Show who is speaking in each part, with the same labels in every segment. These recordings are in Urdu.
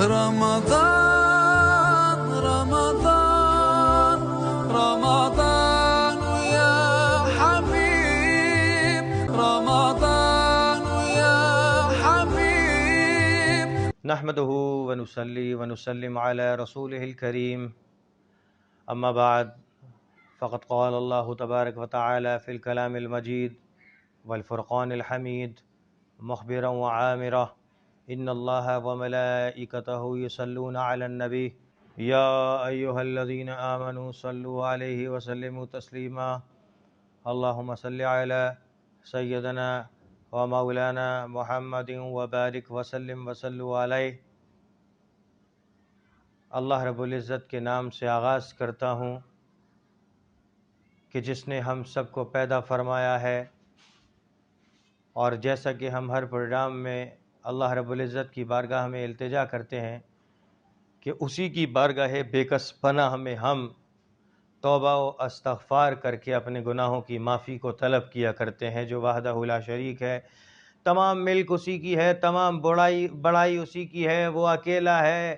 Speaker 1: رمضان رمضان رمضان يا حبيب رمضان يا حبيب
Speaker 2: نحمده ونصلي ونسلم على رسوله الكريم أما بعد فقد قال الله تبارك وتعالى في الكلام المجيد والفرقان الحميد مخبرا وعامرا إن الله وملائكته يصلون على النبي يا أيها الذين آمنوا صلوا عليه وسلموا تسليما اللهم صل على سيدنا ومولانا محمد وبارک وسلم وصلوا علیہ۔ اللہ رب العزت کے نام سے آغاز کرتا ہوں کہ جس نے ہم سب کو پیدا فرمایا ہے، اور جیسا کہ ہم ہر پروگرام میں اللہ رب العزت کی بارگاہ میں التجا کرتے ہیں کہ اسی کی بارگاہ بے کس پناہ میں ہم توبہ و استغفار کر کے اپنے گناہوں کی معافی کو طلب کیا کرتے ہیں، جو وحدہ لا شریک ہے۔ تمام ملک اسی کی ہے، تمام بڑائی اسی کی ہے، وہ اکیلا ہے،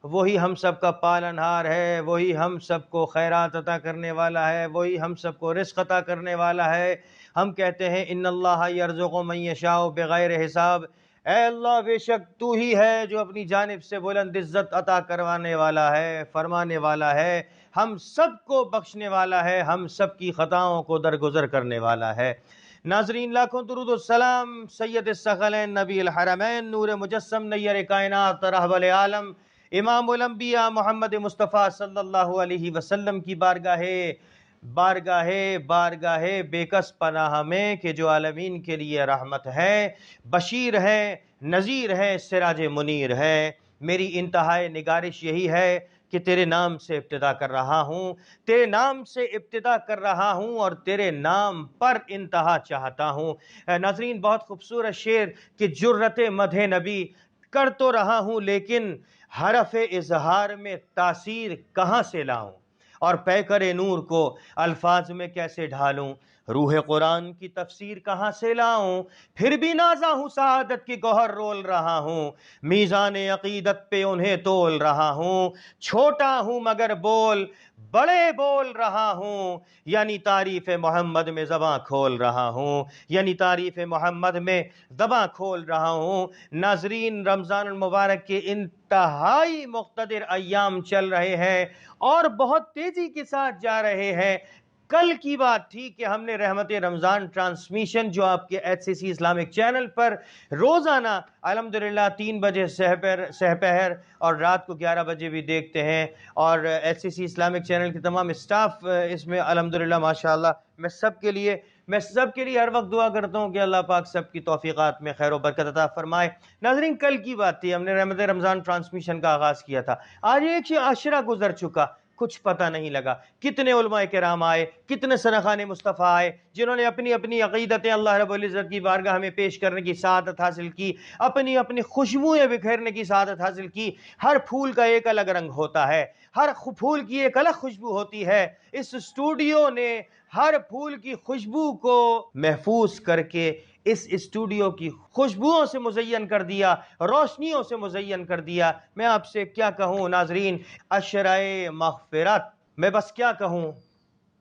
Speaker 2: وہی ہم سب کا پالنہار ہے، وہی ہم سب کو خیرات عطا کرنے والا ہے، وہی ہم سب کو رزق عطا کرنے والا ہے۔ ہم کہتے ہیں ان اللہ یرزق من یشاء بغیر حساب، اے اللہ بے شک تو ہی ہے جو اپنی جانب سے بلند عزت عطا کروانے والا ہے، فرمانے والا ہے، ہم سب کو بخشنے والا ہے، ہم سب کی خطاؤں کو درگزر کرنے والا ہے۔ ناظرین، لاکھوں درود و سلام سید الثقلین نبی الحرمین نور مجسم نیر کائنات رحمت عالم امام الانبیاء محمد مصطفیٰ صلی اللہ علیہ وسلم کی بارگاہ بے کس پناہ میں، کہ جو عالمین کے لیے رحمت ہے، بشیر ہے، نذیر ہے، سراج منیر ہے۔ میری انتہائی نگارش یہی ہے کہ تیرے نام سے ابتدا کر رہا ہوں، تیرے نام سے ابتدا کر رہا ہوں اور تیرے نام پر انتہا چاہتا ہوں۔ ناظرین، بہت خوبصورت شعر کہ جرت مدح نبی کر تو رہا ہوں، لیکن حرف اظہار میں تاثیر کہاں سے لاؤں، اور پیکر نور کو الفاظ میں کیسے ڈھالوں، روح قرآن کی تفسیر کہاں سے لاؤں، پھر بھی نازا ہوں سعادت کی گوہر رول رہا ہوں، میزان عقیدت پہ انہیں تول رہا ہوں، چھوٹا ہوں مگر بڑے بول رہا ہوں، یعنی تعریف محمد میں زباں کھول رہا ہوں، یعنی تعریف محمد میں زباں کھول رہا ہوں۔ ناظرین، رمضان المبارک کے انتہائی مقتدر ایام چل رہے ہیں اور بہت تیزی کے ساتھ جا رہے ہیں۔ کل کی بات تھی کہ ہم نے رحمت رمضان ٹرانسمیشن، جو آپ کے HCC اسلامک چینل پر روزانہ الحمدللہ 3 بجے سحپہر اور رات کو 11 بجے بھی دیکھتے ہیں، اور HCC اسلامک چینل کے تمام اسٹاف اس میں الحمدللہ ماشاءاللہ، میں سب کے لیے ہر وقت دعا کرتا ہوں کہ اللہ پاک سب کی توفیقات میں خیر و برکت عطا فرمائے۔ ناظرین، کل کی بات تھی، ہم نے رحمت رمضان ٹرانسمیشن کا آغاز کیا تھا۔ آج ایک عشرہ گزر چکا، کچھ پتہ نہیں لگا کتنے علماء کرام آئے، کتنے سرخان مصطفیٰ آئے، جنہوں نے اپنی اپنی عقیدتیں اللہ رب العزت کی بارگاہ میں پیش کرنے کی سعادت حاصل کی، اپنی اپنی خوشبوئیں بکھیرنے کی سعادت حاصل کی۔ ہر پھول کا ایک الگ رنگ ہوتا ہے، ہر پھول کی ایک الگ خوشبو ہوتی ہے۔ اس اسٹوڈیو نے ہر پھول کی خوشبو کو محفوظ کر کے اس اسٹوڈیو کی خوشبوؤں سے مزین کر دیا، روشنیوں سے مزین کر دیا۔ میں آپ سے کیا کہوں ناظرین، عشرہ مغفرت، میں بس کیا کہوں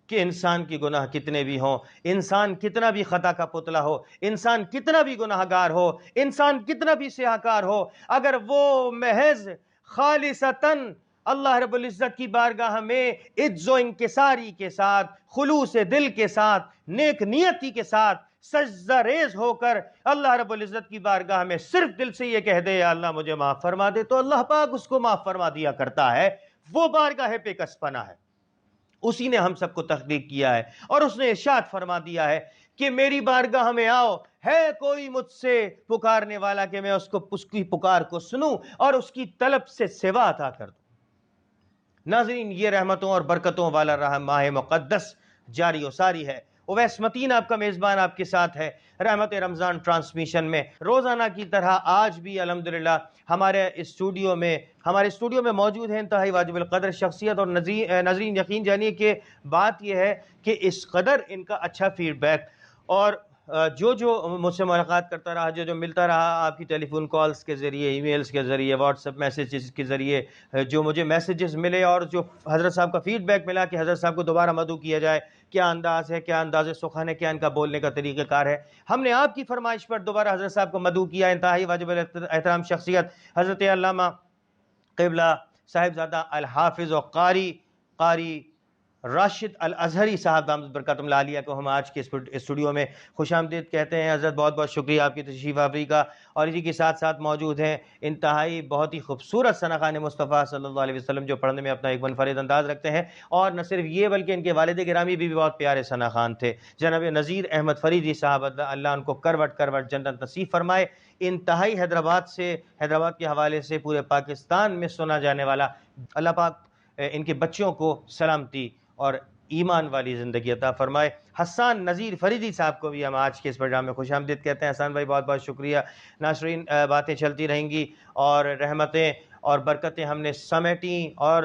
Speaker 2: کہ انسان کی گناہ کتنے بھی ہوں، انسان کتنا بھی خطا کا پتلا ہو، انسان کتنا بھی گناہ گار ہو، انسان کتنا بھی سیاہکار ہو، اگر وہ محض خالصتاً اللہ رب العزت کی بارگاہ میں عجز و انکساری کے ساتھ، خلوص دل کے ساتھ، نیک نیتی کے ساتھ سجدہ ریز ہو کر اللہ رب العزت کی بارگاہ میں صرف دل سے یہ کہہ دے یا اللہ مجھے معاف فرما دے، تو اللہ پاک اس کو معاف فرما دیا کرتا ہے۔ وہ بارگاہ بے کس پناہ ہے، اسی نے ہم سب کو تخلیق کیا ہے، اور اس نے ارشاد فرما دیا ہے کہ میری بارگاہ میں آؤ، ہے کوئی مجھ سے پکارنے والا کہ میں اس کی پکار کو سنوں اور اس کی طلب سے سوا عطا کر دوں۔ ناظرین، یہ رحمتوں اور برکتوں والا ماہ مقدس جاری و ساری ہے۔ اویس متین آپ کا میزبان آپ کے ساتھ ہے رحمت رمضان ٹرانسمیشن میں۔ روزانہ کی طرح آج بھی الحمدللہ ہمارے اسٹوڈیو میں موجود ہیں انتہائی واجب القدر شخصیت، اور ناظرین یقین جانیے کہ بات یہ ہے کہ اس قدر ان کا اچھا فیڈ بیک اور جو مجھ سے ملاقات کرتا رہا، جو ملتا رہا آپ کی ٹیلی فون کالز کے ذریعے، ای میلز کے ذریعے، واٹس ایپ میسیجز کے ذریعے، جو مجھے میسیجز ملے اور جو حضرت صاحب کا فیڈ بیک ملا کہ حضرت صاحب کو دوبارہ مدعو کیا جائے، کیا انداز ہے، کیا انداز سخن ہے، کیا ان کا بولنے کا طریقہ کار ہے، ہم نے آپ کی فرمائش پر دوبارہ حضرت صاحب کو مدعو کیا۔ انتہائی واجب احترام شخصیت حضرت علامہ قبلہ صاحبزادہ الحافظ و قاری راشد الازہری صاحب دامت برکاتہم العالیہ کو ہم آج کے اسٹوڈیو میں خوش آمدید کہتے ہیں۔ حضرت بہت بہت شکریہ آپ کی تشریف آوری کا، اور اسی کے ساتھ ساتھ موجود ہیں انتہائی بہت ہی خوبصورت ثناخوان مصطفیٰ صلی اللہ علیہ وسلم، جو پڑھنے میں اپنا ایک منفرد انداز رکھتے ہیں، اور نہ صرف یہ بلکہ ان کے والد گرامی بھی بہت پیارے ثناخوان تھے، جناب نذیر احمد فریدی صاحب، اللہ ان کو کروٹ کروٹ جنت نصیب فرمائے۔ انتہائی حیدرآباد کے حوالے سے پورے پاکستان میں سنا جانے والا، اللہ پاک ان کے بچوں کو سلامتی اور ایمان والی زندگی عطا فرمائے۔ حسان نذیر فریدی صاحب کو بھی ہم آج کے اس پروگرام میں خوش آمدید کہتے ہیں۔ حسان بھائی بہت بہت شکریہ۔ ناظرین، باتیں چلتی رہیں گی اور رحمتیں اور برکتیں ہم نے سمیٹیں اور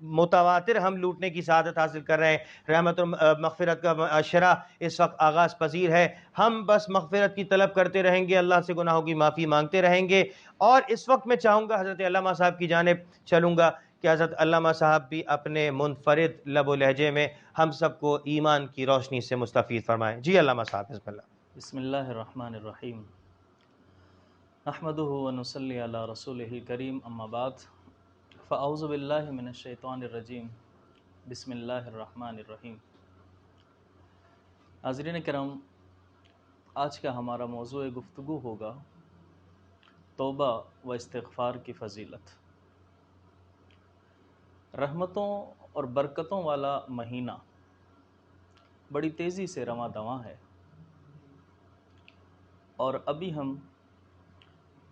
Speaker 2: متواتر ہم لوٹنے کی سعادت حاصل کر رہے ہیں۔ رحمت و مغفرت کا معاشرہ اس وقت آغاز پذیر ہے، ہم بس مغفرت کی طلب کرتے رہیں گے، اللہ سے گناہوں کی معافی مانگتے رہیں گے۔ اور اس وقت میں چاہوں گا حضرت علامہ صاحب کی جانب چلوں گا کہ حضرت علامہ صاحب بھی اپنے منفرد لب و لہجے میں ہم سب کو ایمان کی روشنی سے مستفید فرمائیں۔ جی علامہ صاحب، بسم اللہ۔
Speaker 3: بسم اللہ الرحمن الرحیم، نحمدہ ونصلی علی رسولہ الکریم، اما بعد، فاعوذ باللہ من الشیطان الرجیم، بسم اللہ الرحمن الرحیم۔ حاضرین کرام، آج کا ہمارا موضوع گفتگو ہوگا توبہ و استغفار کی فضیلت۔ رحمتوں اور برکتوں والا مہینہ بڑی تیزی سے رواں دواں ہے، اور ابھی ہم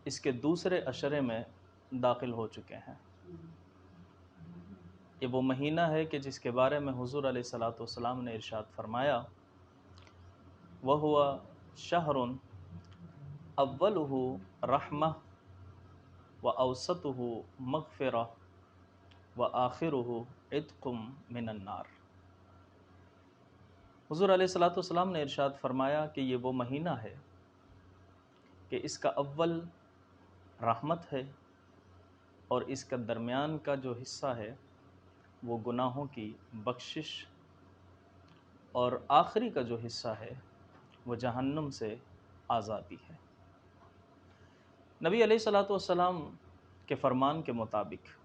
Speaker 3: اس کے دوسرے عشرے میں داخل ہو چکے ہیں۔ یہ وہ مہینہ ہے کہ جس کے بارے میں حضور علیہ الصلاۃ والسلام نے ارشاد فرمایا، وَهُوَ شَهْرٌ أَوَّلُهُ رَحْمَةٌ وَأَوْسَطُهُ مَغْفِرَةٌ وَآخِرُهُ عِتْقٌ مِّنَ النَّارِ۔ حضور علیہ الصلاۃ والسلام نے ارشاد فرمایا کہ یہ وہ مہینہ ہے کہ اس کا اول رحمت ہے، اور اس کا درمیان کا جو حصہ ہے وہ گناہوں کی بخشش، اور آخری کا جو حصہ ہے وہ جہنم سے آزادی ہے۔ نبی علیہ الصلاۃ والسلام کے فرمان کے مطابق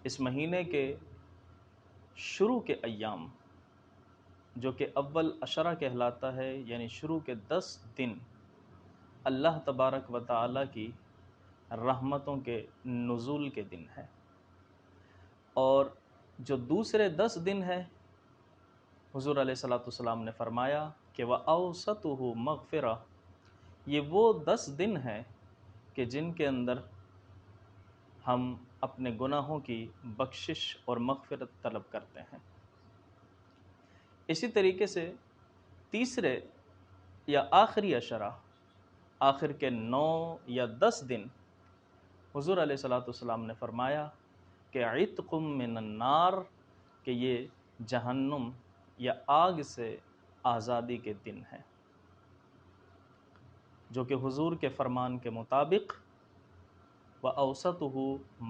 Speaker 3: اس مہینے کے شروع کے ایام، جو کہ اول عشرہ کہلاتا ہے، یعنی شروع کے 10 دن اللہ تبارک و تعالی کی رحمتوں کے نزول کے دن ہے، اور جو دوسرے 10 دن ہے، حضور علیہ الصلاۃ والسلام نے فرمایا کہ وَأَوْسَطُهُ مَغْفِرَةٌ، یہ وہ 10 دن ہیں کہ جن کے اندر ہم اپنے گناہوں کی بخشش اور مغفرت طلب کرتے ہیں۔ اسی طریقے سے تیسرے یا آخری عشرہ، آخر کے 9 یا 10 دن، حضور علیہ الصلاۃ والسلام نے فرمایا کہ عتق من النار، کہ یہ جہنم یا آگ سے آزادی کے دن ہیں، جو کہ حضور کے فرمان کے مطابق وَأَوْسَطُهُ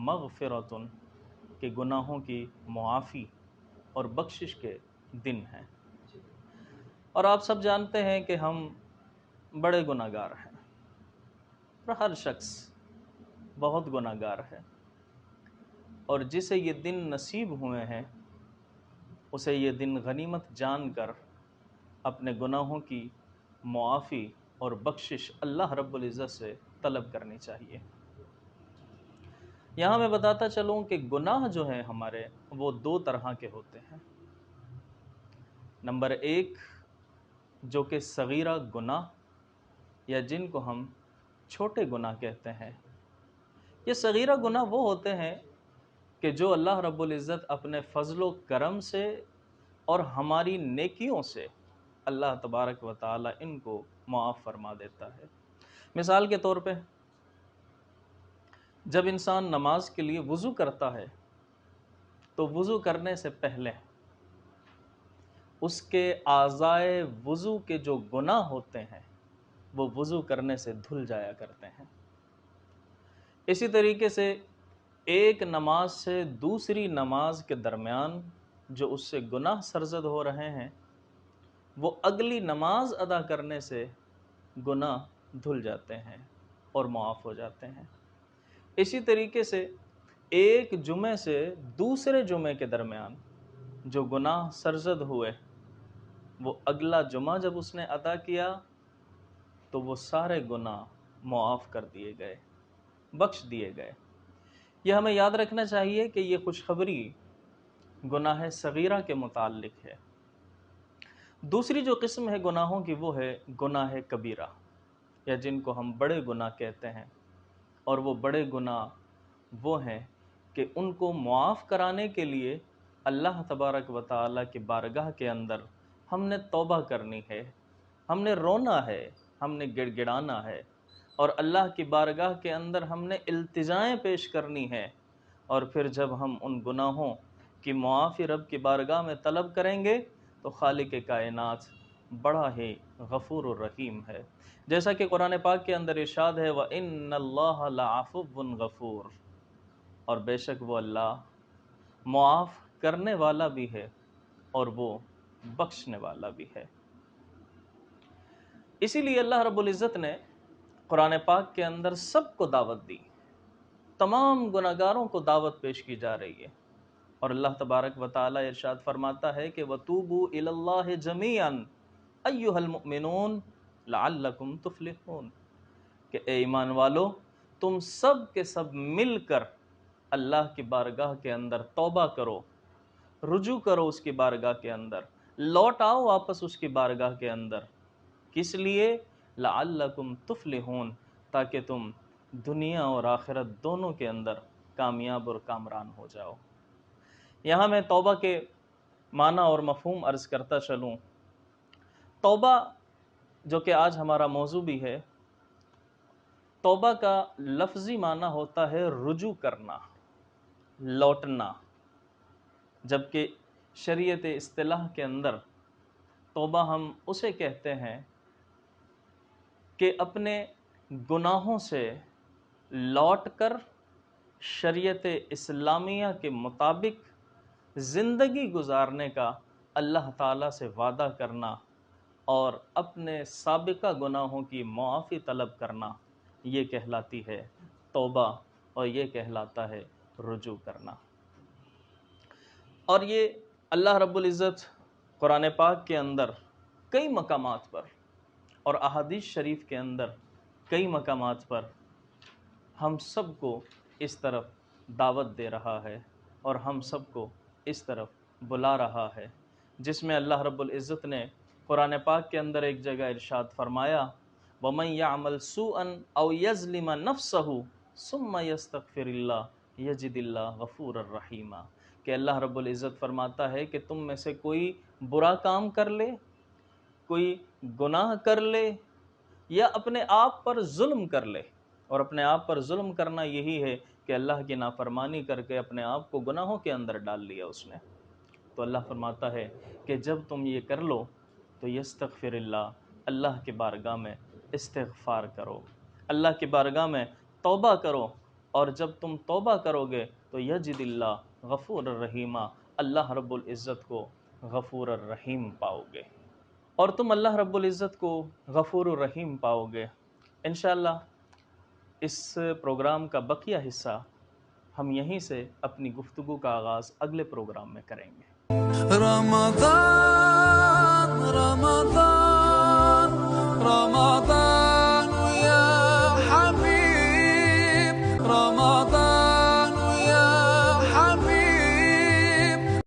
Speaker 3: مَغْفِرَةٌ، کہ گناہوں کی معافی اور بخشش کے دن ہیں۔ اور آپ سب جانتے ہیں کہ ہم بڑے گناہ گار ہیں، اور ہر شخص بہت گناہ گار ہے، اور جسے یہ دن نصیب ہوئے ہیں اسے یہ دن غنیمت جان کر اپنے گناہوں کی معافی اور بخشش اللہ رب العزت سے طلب کرنی چاہیے۔ یہاں میں بتاتا چلوں کہ گناہ جو ہیں ہمارے، وہ 2 طرح کے ہوتے ہیں۔ نمبر 1، جو کہ صغیرہ گناہ، یا جن کو ہم چھوٹے گناہ کہتے ہیں۔ یہ صغیرہ گناہ وہ ہوتے ہیں کہ جو اللہ رب العزت اپنے فضل و کرم سے اور ہماری نیکیوں سے اللہ تبارک و تعالی ان کو معاف فرما دیتا ہے۔ مثال کے طور پہ، جب انسان نماز کے لیے وضو کرتا ہے تو وضو کرنے سے پہلے اس کے اعضائے وضو کے جو گناہ ہوتے ہیں وہ وضو کرنے سے دھل جایا کرتے ہیں۔ اسی طریقے سے ایک نماز سے دوسری نماز کے درمیان جو اس سے گناہ سرزد ہو رہے ہیں وہ اگلی نماز ادا کرنے سے گناہ دھل جاتے ہیں اور معاف ہو جاتے ہیں۔ اسی طریقے سے ایک جمعے سے دوسرے جمعے کے درمیان جو گناہ سرزد ہوئے وہ اگلا جمعہ جب اس نے ادا کیا تو وہ سارے گناہ معاف کر دیے گئے، بخش دیے گئے۔ یہ ہمیں یاد رکھنا چاہیے کہ یہ خوشخبری گناہ صغیرہ کے متعلق ہے۔ دوسری جو قسم ہے گناہوں کی وہ ہے گناہ کبیرہ، یا جن کو ہم بڑے گناہ کہتے ہیں، اور وہ بڑے گناہ وہ ہیں کہ ان کو معاف کرانے کے لیے اللہ تبارک و تعالیٰ کی بارگاہ کے اندر ہم نے توبہ کرنی ہے، ہم نے رونا ہے، ہم نے گڑ گڑانا ہے، اور اللہ کی بارگاہ کے اندر ہم نے التجائیں پیش کرنی ہے، اور پھر جب ہم ان گناہوں کی معافی رب کی بارگاہ میں طلب کریں گے تو خالق کائنات بڑا ہی غفور الرحیم ہے۔ جیسا کہ قرآن پاک کے اندر ارشاد ہے وَإِنَّ اللَّهَ لَعَفُوٌّ غَفُورٌ، اور بے شک وہ اللہ معاف کرنے والا بھی ہے اور وہ بخشنے والا بھی ہے۔ اسی لیے اللہ رب العزت نے قرآن پاک کے اندر سب کو دعوت دی، تمام گناہگاروں کو دعوت پیش کی جا رہی ہے، اور اللہ تبارک و تعالی ارشاد فرماتا ہے کہ وَتُوبُوا إِلَى اللَّهِ جَمِيعًا أَيُّهَا الْمُؤْمِنُونَ لَعَلَّكُمْ تُفْلِحُونَ، کہ اے ایمان والو تم سب کے سب مل کر اللہ کی بارگاہ کے اندر توبہ کرو، رجوع کرو اس کی بارگاہ کے اندر، لوٹ آؤ واپس اس کی بارگاہ کے اندر، کس لیے؟ لعلکم تفلحون، تاکہ تم دنیا اور آخرت دونوں کے اندر کامیاب اور کامران ہو جاؤ۔ یہاں میں توبہ کے معنی اور مفہوم عرض کرتا چلوں۔ توبہ جو کہ آج ہمارا موضوع بھی ہے، توبہ کا لفظی معنی ہوتا ہے رجوع کرنا، لوٹنا، جبکہ شریعت اصطلاح کے اندر توبہ ہم اسے کہتے ہیں کہ اپنے گناہوں سے لوٹ کر شریعت اسلامیہ کے مطابق زندگی گزارنے کا اللہ تعالیٰ سے وعدہ کرنا اور اپنے سابقہ گناہوں کی معافی طلب کرنا، یہ کہلاتی ہے توبہ، اور یہ کہلاتا ہے رجوع کرنا۔ اور یہ اللہ رب العزت قرآن پاک کے اندر کئی مقامات پر اور احادیث شریف کے اندر کئی مقامات پر ہم سب کو اس طرف دعوت دے رہا ہے اور ہم سب کو اس طرف بلا رہا ہے، جس میں اللہ رب العزت نے قرآن پاک کے اندر ایک جگہ ارشاد فرمایا وَمَن يَعْمَلْ سُوءًا أَوْ يَظْلِمَ نَفْسَهُ ثُمَّ يَسْتَغْفِرِ اللَّهَ يَجِدِ اللَّهَ غَفُورًا رَحِيمًا، کہ اللہ رب العزت فرماتا ہے کہ تم میں سے کوئی برا کام کر لے، کوئی گناہ کر لے، یا اپنے آپ پر ظلم کر لے، اور اپنے آپ پر ظلم کرنا یہی ہے کہ اللہ کی نافرمانی کر کے اپنے آپ کو گناہوں کے اندر ڈال لیا اس نے، تو اللہ فرماتا ہے کہ جب تم یہ کر لو تو یستغفر اللہ کی بارگاہ میں استغفار کرو، اللہ کی بارگاہ میں توبہ کرو، اور جب تم توبہ کرو گے تو یجد اللہ غفور الرحیم، اللہ رب العزت کو غفور الرحیم پاؤ گے، اور تم اللہ رب العزت کو غفور الرحیم پاؤ گے۔ انشاءاللہ اس پروگرام کا بقیہ حصہ ہم یہیں سے اپنی گفتگو کا آغاز اگلے پروگرام میں کریں گے۔
Speaker 1: رمضان